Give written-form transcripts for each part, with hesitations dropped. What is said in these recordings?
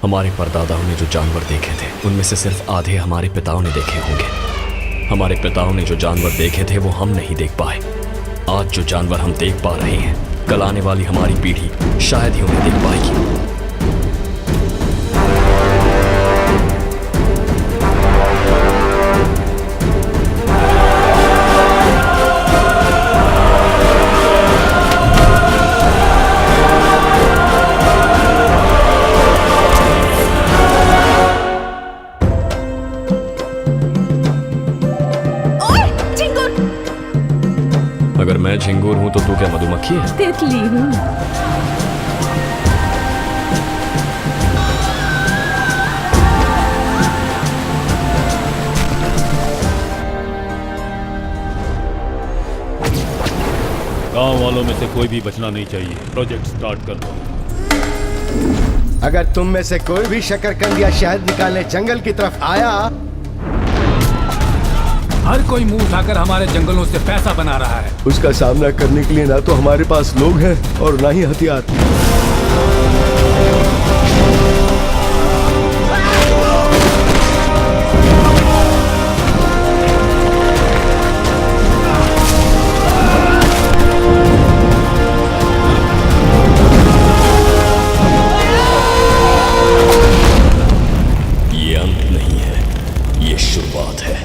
हमारे परदादाओं ने जो जानवर देखे थे उनमें से सिर्फ आधे हमारे पिताओं ने देखे होंगे। हमारे पिताओं ने जो जानवर देखे थे वो हम नहीं देख पाए। आज जो जानवर हम देख पा रहे हैं, कल आने वाली हमारी पीढ़ी शायद ही उन्हें देख पाएगी। अगर मैं झिंगुर हूं तो तू क्या मधुमक्खी है? तितली हूँ। गांव वालों में से कोई भी बचना नहीं चाहिए। प्रोजेक्ट स्टार्ट कर दो। अगर तुम में से कोई भी शकरकंद या शहद निकालने जंगल की तरफ आया, हर कोई मुंह उठाकर हमारे जंगलों से पैसा बना रहा है। उसका सामना करने के लिए ना तो हमारे पास लोग हैं और ना ही हथियार। ये अंत नहीं है, ये शुरुआत है।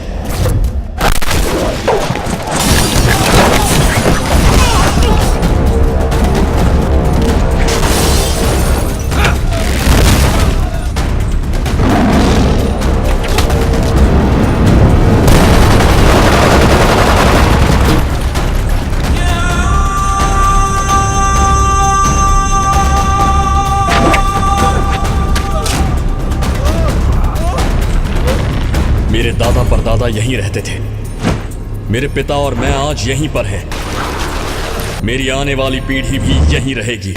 मेरे दादा परदादा यहीं रहते थे। मेरे पिता और मैं आज यहीं पर हैं। मेरी आने वाली पीढ़ी भी यहीं रहेगी।